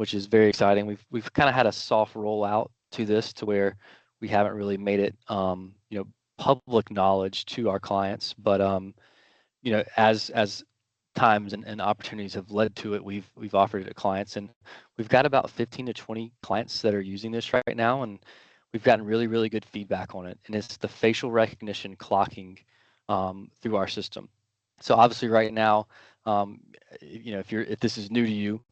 which is very exciting. We've kind of had a soft rollout to this to where we haven't really made it, public knowledge to our clients, but as times and opportunities have led to it, we've offered it to clients, and we've got about 15 to 20 clients that are using this right now, and we've gotten really, really good feedback on it. And it's the facial recognition clocking through our system. So obviously right now, if this is new to you,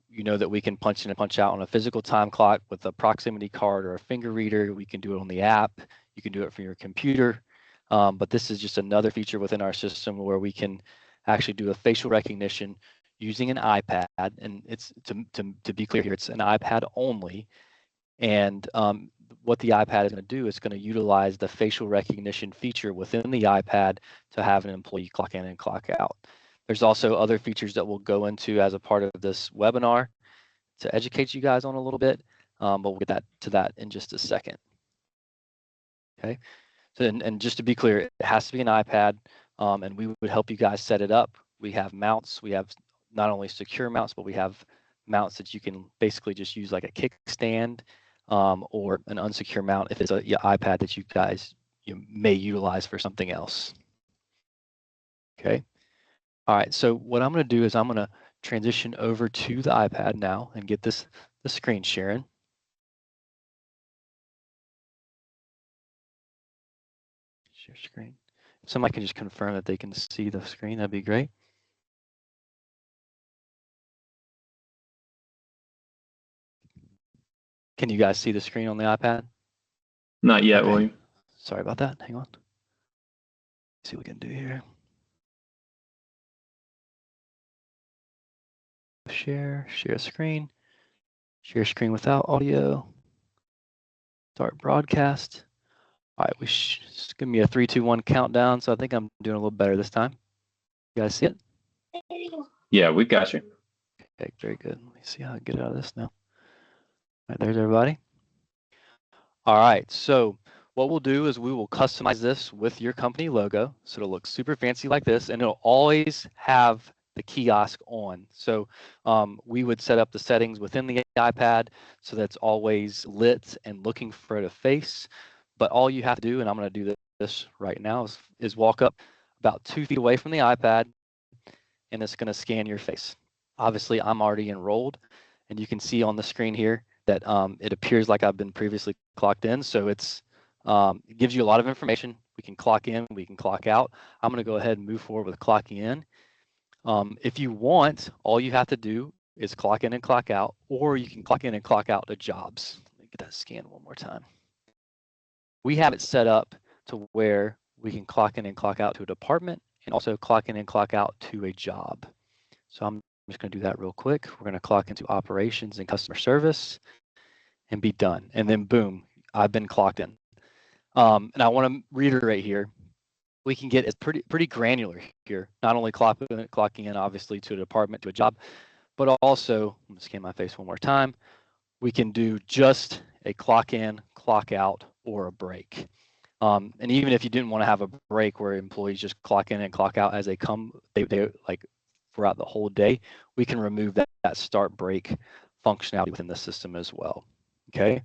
you know that we can punch in and punch out on a physical time clock with a proximity card or a finger reader. We can do it on the app. You can do it from your computer. But this is just another feature within our system where we can actually do a facial recognition using an iPad. And it's to be clear here, it's an iPad only. And what the iPad is going to do is going to utilize the facial recognition feature within the iPad to have an employee clock in and clock out. There's also other features that we'll go into as a part of this webinar to educate you guys on a little bit, but we'll get to that in just a second. Okay, so and just to be clear, it has to be an iPad, and we would help you guys set it up. We have mounts. We have not only secure mounts, but we have mounts that you can basically just use like a kickstand or an unsecure mount if it's a iPad that you guys may utilize for something else. Okay. All right, so what I'm going to do is I'm going to transition over to the iPad now and get the screen sharing. Share screen. If somebody can just confirm that they can see the screen, that'd be great. Can you guys see the screen on the iPad? Not yet, Okay. William. Sorry about that. Hang on. Let's see what we can do here. Share screen. Share screen without audio. Start broadcast. All right, just give me a 3, 2, 1 countdown. So I think I'm doing a little better this time. You guys see it? Yeah, we got you. Okay, very good. Let me see how I get out of this now. All right, there's everybody. All right, so what we'll do is we will customize this with your company logo. So it'll look super fancy like this, and it'll always have the kiosk on. So we would set up the settings within the iPad so that's always lit and looking for the face. But all you have to do, and I'm going to do this right now, is walk up about 2 feet away from the iPad, and it's going to scan your face. Obviously, I'm already enrolled, and you can see on the screen here that it appears like I've been previously clocked in. So it gives you a lot of information. We can clock in, we can clock out. I'm going to go ahead and move forward with clocking in. If you want, all you have to do is clock in and clock out, or you can clock in and clock out to jobs. Let me get that scan one more time. We have it set up to where we can clock in and clock out to a department and also clock in and clock out to a job. So I'm just going to do that real quick. We're going to clock into operations and customer service and be done. And then boom, I've been clocked in. And I want to reiterate here, we can get pretty granular here, not only clocking in obviously to a department, to a job, but also, I'm going to scan my face one more time, we can do just a clock in, clock out, or a break. And even if you didn't want to have a break where employees just clock in and clock out as they come, they like throughout the whole day, we can remove that start break functionality within the system as well. Okay.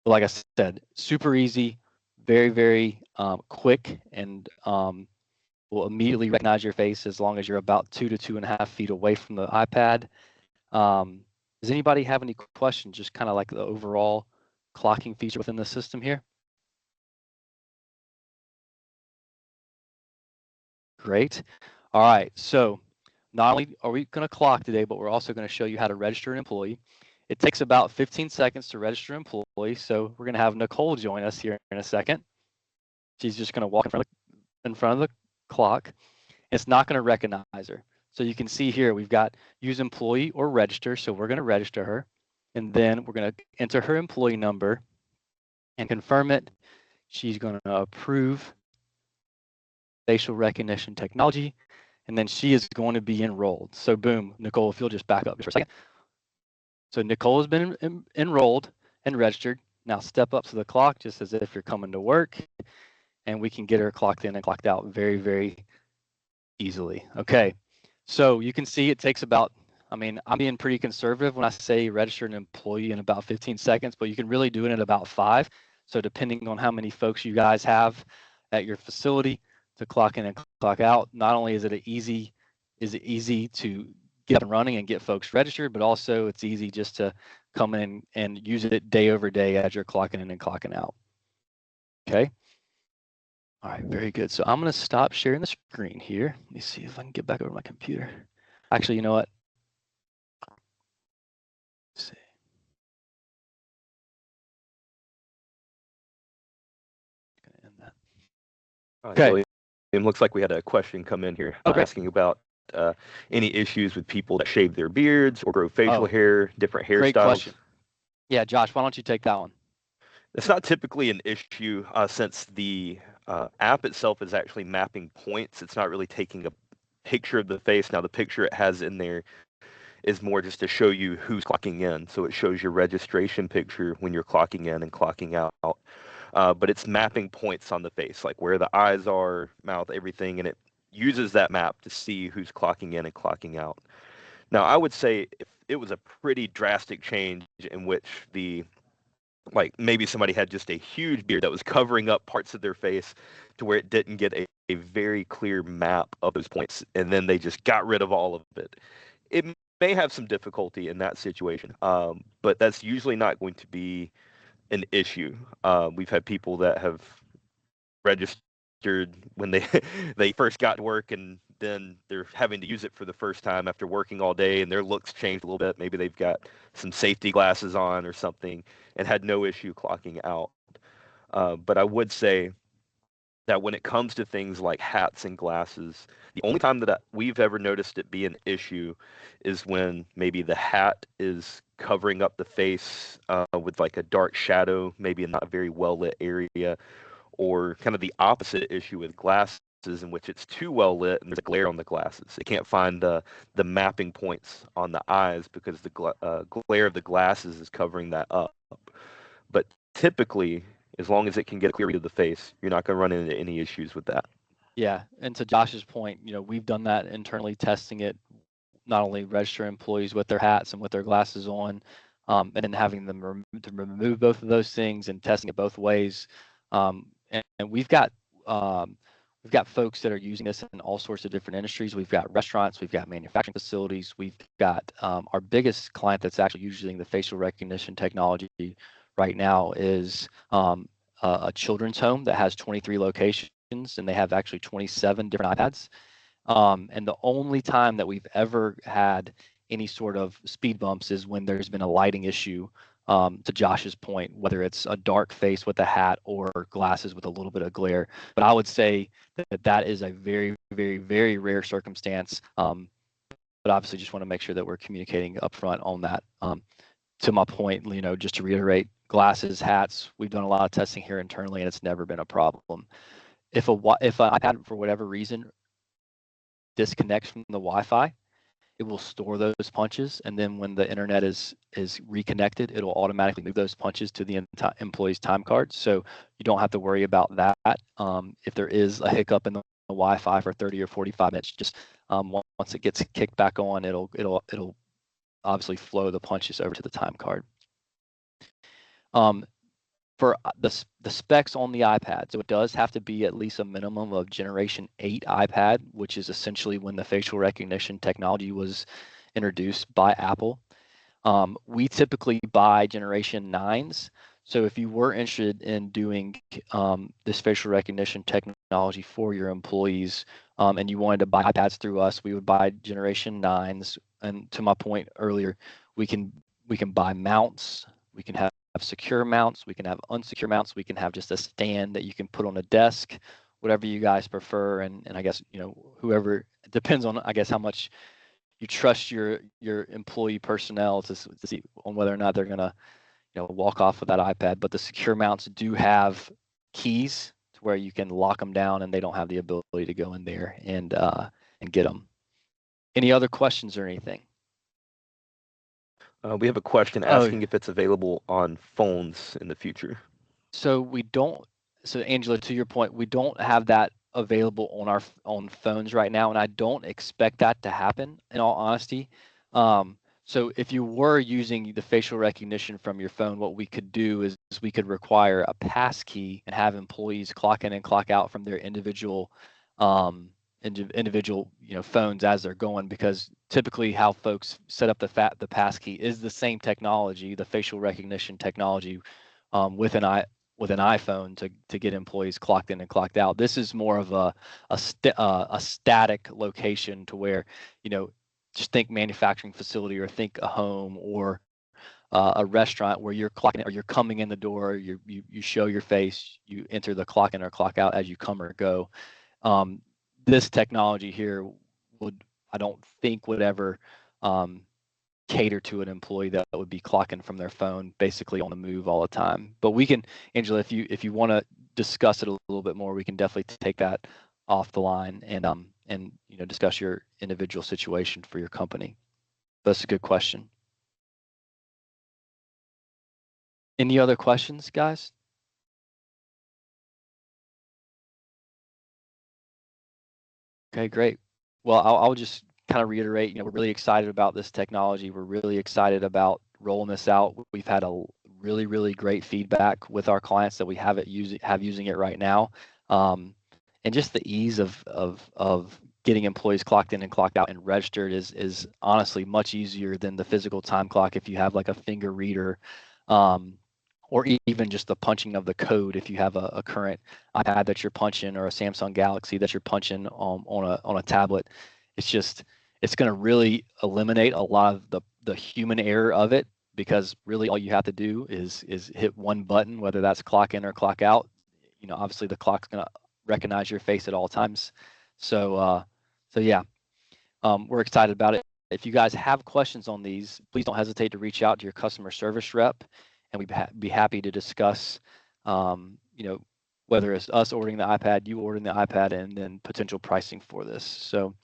But like I said, super easy, very, very quick, and will immediately recognize your face as long as you're about 2 to 2.5 feet away from the iPad. Does anybody have any questions, just kind of like the overall clocking feature within the system here? Great. All right, so not only are we going to clock today, but we're also going to show you how to register an employee. It takes about 15 seconds to register an employee, so we're going to have Nicole join us here in a second. She's just going to walk in front of the clock. It's not going to recognize her. So you can see here we've got use employee or register, so we're going to register her, and then we're going to enter her employee number and confirm it. She's going to approve facial recognition technology, and then she is going to be enrolled. So boom, Nicole, if you'll just back up just for a second. So Nicole has been enrolled and registered. Now step up to the clock just as if you're coming to work, and we can get her clocked in and clocked out very, very easily. Okay, so you can see it takes about I mean, I'm being pretty conservative when I say register an employee in about 15 seconds, but you can really do it in about 5. So depending on how many folks you guys have at your facility to clock in and clock out, not only is it easy to get up and running and get folks registered, but also it's easy just to come in and use it day over day as you're clocking in and clocking out. Okay. All right, very good. So I'm going to stop sharing the screen here. Let me see if I can get back over my computer. Actually, you know what? Let's see. Gonna end that. Okay. It looks like we had a question come in here asking about any issues with people that shave their beards or grow facial hair, different hairstyles. Great question. Yeah, Josh, why don't you take that one? It's not typically an issue since the app itself is actually mapping points. It's not really taking a picture of the face. Now, the picture it has in there is more just to show you who's clocking in. So it shows your registration picture when you're clocking in and clocking out. But it's mapping points on the face, like where the eyes are, mouth, everything, and it uses that map to see who's clocking in and clocking out. Now, I would say if it was a pretty drastic change in which maybe somebody had just a huge beard that was covering up parts of their face to where it didn't get a very clear map of those points, and then they just got rid of all of it. It may have some difficulty in that situation, but that's usually not going to be an issue. We've had people that have registered when they first got to work, and then they're having to use it for the first time after working all day, and their looks changed a little bit. Maybe they've got some safety glasses on or something and had no issue clocking out. But I would say that when it comes to things like hats and glasses, the only time that we've ever noticed it be an issue is when maybe the hat is covering up the face with like a dark shadow, maybe in not a very well lit area, or kind of the opposite issue with glasses in which it's too well lit and there's a glare on the glasses. It can't find the mapping points on the eyes because the glare of the glasses is covering that up. But typically, as long as it can get a clear read of the face, you're not going to run into any issues with that. Yeah, and to Josh's point, we've done that internally, testing it, not only register employees with their hats and with their glasses on, and then having them to remove both of those things and testing it both ways. And we've got folks that are using this in all sorts of different industries. We've got restaurants, we've got manufacturing facilities, we've got our biggest client that's actually using the facial recognition technology right now is a children's home that has 23 locations, and they have actually 27 different iPads. And the only time that we've ever had any sort of speed bumps is when there's been a lighting issue, to Josh's point, whether it's a dark face with a hat or glasses with a little bit of glare. But I would say that is a very, very, very rare circumstance. But obviously just want to make sure that we're communicating upfront on that. To my point, just to reiterate, glasses, hats, we've done a lot of testing here internally and it's never been a problem. If an iPad for whatever reason disconnects from the Wi-Fi, it will store those punches, and then when the internet is reconnected, it'll automatically move those punches to the employee's time card. So you don't have to worry about that. If there is a hiccup in the Wi-Fi for 30 or 45 minutes, just once it gets kicked back on, it'll obviously flow the punches over to the time card. For the specs on the iPad, so it does have to be at least a minimum of Generation 8 iPad, which is essentially when the facial recognition technology was introduced by Apple. We typically buy Generation 9s. So if you were interested in doing this facial recognition technology for your employees, and you wanted to buy iPads through us, we would buy Generation 9s. And to my point earlier, we can buy mounts. We can have secure mounts, we can have unsecure mounts, we can have just a stand that you can put on a desk, whatever you guys prefer. And I guess, whoever, it depends on, I guess, how much you trust your employee personnel to see on whether or not they're going to, walk off with that iPad. But the secure mounts do have keys to where you can lock them down and they don't have the ability to go in there and get them. Any other questions or anything? We have a question asking if it's available on phones in the future. So we don't. So Angela, to your point, we don't have that available on our phones right now, and I don't expect that to happen. In all honesty, So if you were using the facial recognition from your phone, what we could do is we could require a pass key and have employees clock in and clock out from their individual individual phones as they're going, because typically how folks set up the pass key is the same technology, the facial recognition technology, with an iPhone to get employees clocked in and clocked out. This is more of a static location to where, just think manufacturing facility, or think a home, or a restaurant where you're clocking or you're coming in the door, you show your face, you enter the clock in or clock out as you come or go. This technology here I don't think would ever cater to an employee that would be clocking from their phone, basically on the move all the time. But we can, Angela, if you want to discuss it a little bit more, we can definitely take that off the line and discuss your individual situation for your company. That's a good question. Any other questions, guys? Okay, great. Well, I'll just kind of reiterate, we're really excited about this technology. We're really excited about rolling this out. We've had a really, really great feedback with our clients that we have using it right now. And just the ease of getting employees clocked in and clocked out and registered is honestly much easier than the physical time clock if you have like a finger reader, or even just the punching of the code if you have a current iPad that you're punching, or a Samsung Galaxy that you're punching on a tablet. It's going to really eliminate a lot of the human error of it, because really all you have to do is hit one button, whether that's clock in or clock out. Obviously the clock's going to recognize your face at all times. So yeah, we're excited about it. If you guys have questions on these, please don't hesitate to reach out to your customer service rep, and we'd be happy to discuss, whether it's us ordering the iPad, you ordering the iPad, and then potential pricing for this. So,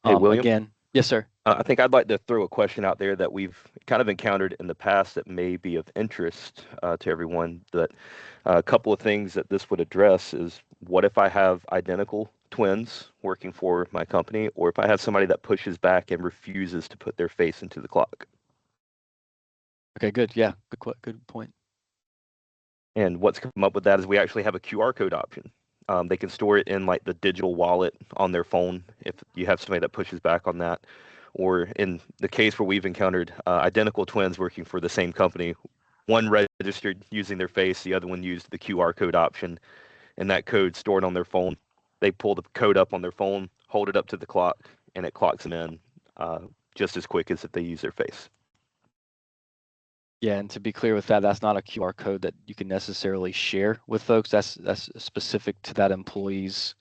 Hey, William? Again, yes, sir. I think I'd like to throw a question out there that we've kind of encountered in the past that may be of interest to everyone. That a couple of things that this would address is, what if I have identical twins working for my company, or if I have somebody that pushes back and refuses to put their face into the clock? Okay, good. Yeah, good point. And what's come up with that is we actually have a QR code option. They can store it in like the digital wallet on their phone if you have somebody that pushes back on that. Or in the case where we've encountered identical twins working for the same company, one registered using their face, the other one used the QR code option, and that code stored on their phone. They pull the code up on their phone, hold it up to the clock, and it clocks them in just as quick as if they use their face. Yeah, and to be clear with that, that's not a QR code that you can necessarily share with folks. That's specific to that employee's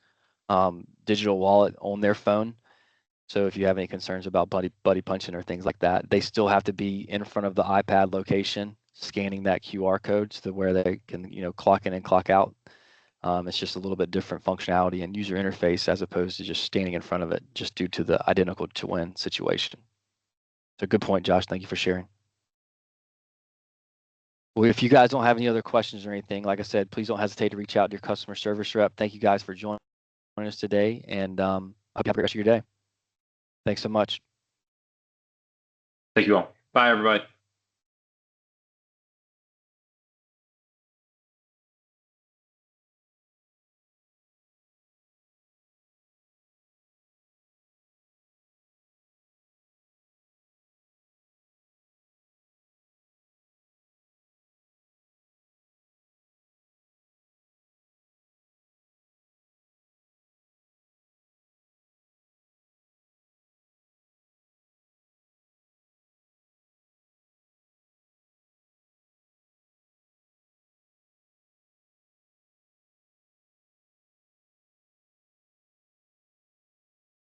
digital wallet on their phone. So if you have any concerns about buddy punching or things like that, they still have to be in front of the iPad location, scanning that QR code to where they can, clock in and clock out. It's just a little bit different functionality and user interface as opposed to just standing in front of it, just due to the identical twin situation. So good point, Josh. Thank you for sharing. Well, if you guys don't have any other questions or anything, like I said, please don't hesitate to reach out to your customer service rep. Thank you guys for joining us today, and I hope you have a great rest of your day. Thanks so much. Thank you all. Bye, everybody.